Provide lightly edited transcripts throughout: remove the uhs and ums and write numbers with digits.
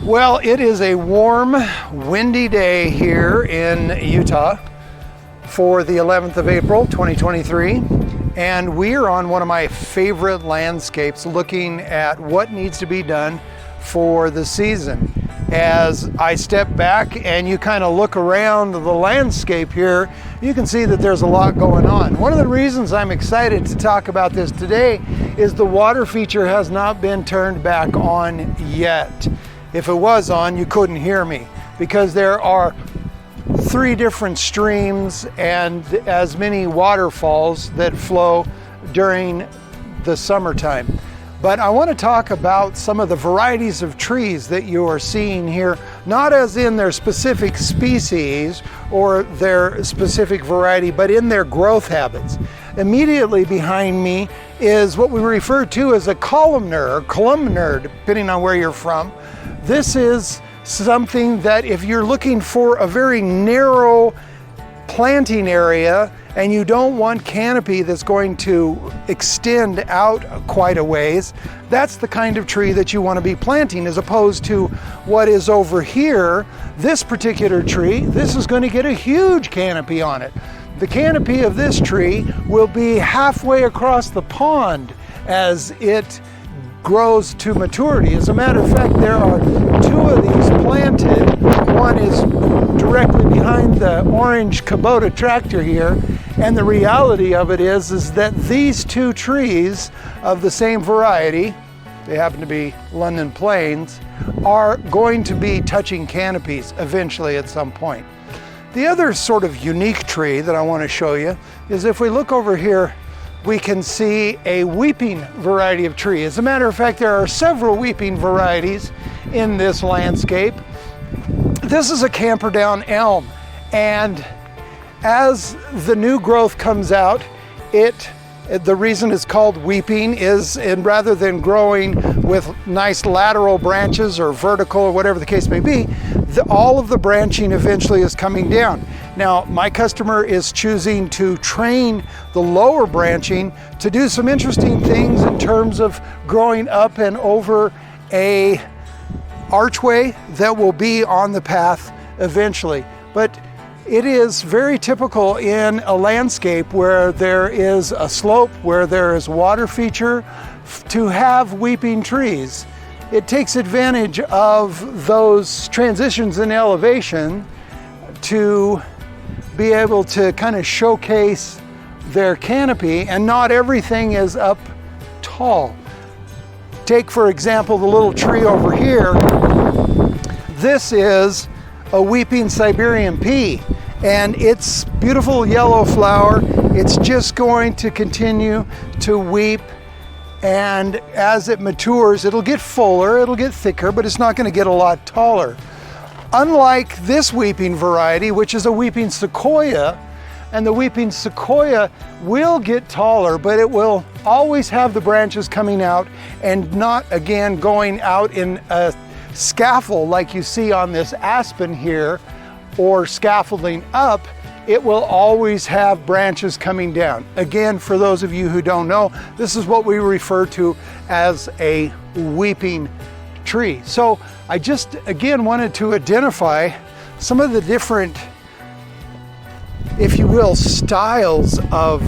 Well, it is a warm, windy day here in Utah for the 11th of April, 2023. And we are on one of my favorite landscapes looking at what needs to be done for the season. As I step back and you kind of look around the landscape here, you can see that there's a lot going on. One of the reasons I'm excited to talk about this today is the water feature has not been turned back on yet. If it was on, you couldn't hear me because there are 3 different streams and as many waterfalls that flow during the summertime. But I want to talk about some of the varieties of trees that you are seeing here, not as in their specific species or their specific variety, but in their growth habits. Immediately behind me is what we refer to as a columnar or columnar, depending on where you're from. This is something that if you're looking for a very narrow planting area and you don't want canopy that's going to extend out quite a ways, that's the kind of tree that you want to be planting, as opposed to what is over here. This particular tree, this is going to get a huge canopy on it. The canopy of this tree will be halfway across the pond as it grows to maturity. As a matter of fact, there are 2 of these planted. One is directly behind the orange Kubota tractor here, and the reality of it is that these 2 trees of the same variety, they happen to be London planes, are going to be touching canopies eventually at some point. The other sort of unique tree that I want to show you is, if we look over here, we can see a weeping variety of tree. As a matter of fact, there are several weeping varieties in this landscape. This is a Camperdown elm, and as the new growth comes out, the reason it's called weeping is, and rather than growing with nice lateral branches or vertical or whatever the case may be, all of the branching eventually is coming down. Now, my customer is choosing to train the lower branching to do some interesting things in terms of growing up and over a archway that will be on the path eventually. But it is very typical in a landscape where there is a slope, where there is water feature, to have weeping trees. It takes advantage of those transitions in elevation to be able to kind of showcase their canopy, and not everything is up tall. Take, for example, the little tree over here. This is a weeping Siberian pea, and its beautiful yellow flower, it's just going to continue to weep, and as it matures, it'll get fuller, it'll get thicker, but it's not going to get a lot taller. Unlike this weeping variety, which is a weeping sequoia, and the weeping sequoia will get taller, but it will always have the branches coming out and not, again, going out in a scaffold like you see on this aspen here, or scaffolding up. It will always have branches coming down. Again, for those of you who don't know, this is what we refer to as a weeping tree. So I just, again, wanted to identify some of the different, if you will, styles of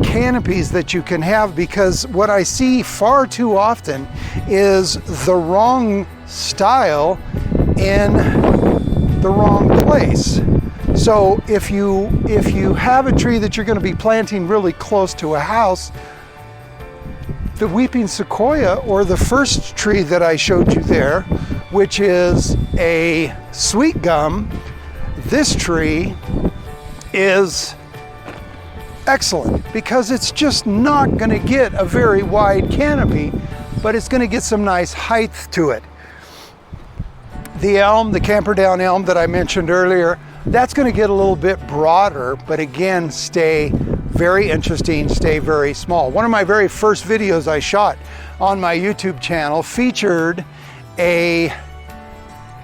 canopies that you can have, because what I see far too often is the wrong style in the wrong place. So if you have a tree that you're going to be planting really close to a house, the weeping sequoia, or the first tree that I showed you there, which is a sweet gum, this tree is excellent because it's just not going to get a very wide canopy, but it's going to get some nice height to it. The elm, the Camperdown elm that I mentioned earlier, that's going to get a little bit broader, but again, stay very interesting, stay very small. One of my very first videos I shot on my YouTube channel featured a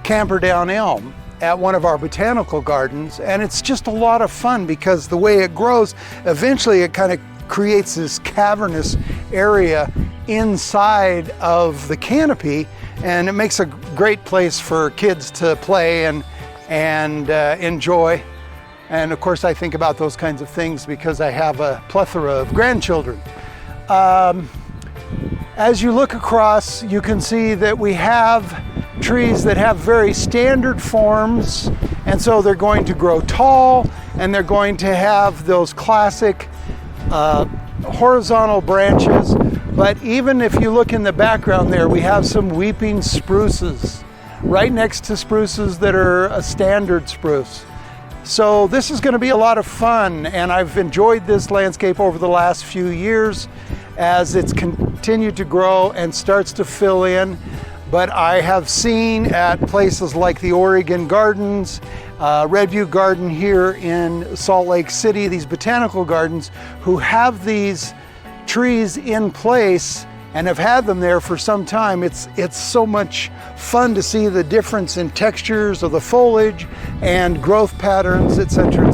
Camperdown elm at one of our botanical gardens, and it's just a lot of fun because the way it grows, eventually it kind of creates this cavernous area inside of the canopy, and it makes a great place for kids to play and enjoy. And of course I think about those kinds of things because I have a plethora of grandchildren. As you look across, you can see that we have trees that have very standard forms, and so they're going to grow tall, and they're going to have those classic horizontal branches. But even if you look in the background there, we have some weeping spruces right next to spruces that are a standard spruce. So this is going to be a lot of fun, and I've enjoyed this landscape over the last few years as it's continued to grow and starts to fill in. But I have seen at places like the Oregon Gardens, Redview Garden here in Salt Lake City, these botanical gardens, who have these trees in place and have had them there for some time. It's so much fun to see the difference in textures of the foliage and growth patterns, etc.,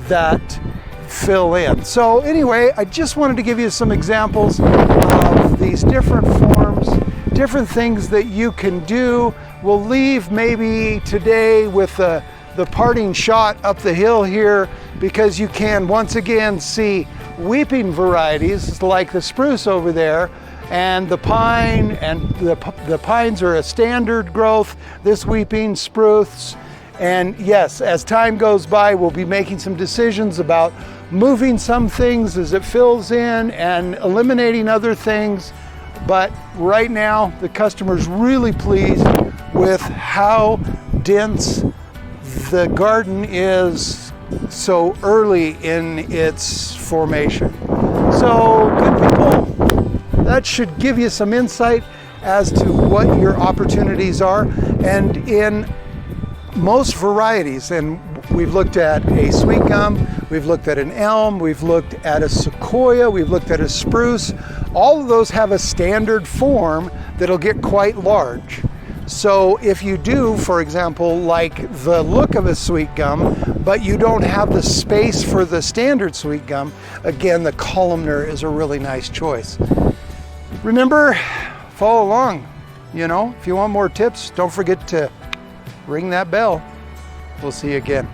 that fill in. So anyway, I just wanted to give you some examples of these different forms, different things that you can do. We'll leave maybe today with the parting shot up the hill here, because you can once again see weeping varieties like the spruce over there, and the pine, and the pines are a standard growth, this weeping spruce. And yes, as time goes by, we'll be making some decisions about moving some things as it fills in and eliminating other things. But right now, the customer's really pleased with how dense the garden is so early in its formation. So, good people, that should give you some insight as to what your opportunities are. And in most varieties, and we've looked at a sweet gum, we've looked at an elm, we've looked at a sequoia, we've looked at a spruce. All of those have a standard form that'll get quite large. So if you do, for example, like the look of a sweet gum, but you don't have the space for the standard sweet gum, again, the columnar is a really nice choice. Remember, follow along. You know, if you want more tips, don't forget to ring that bell. We'll see you again.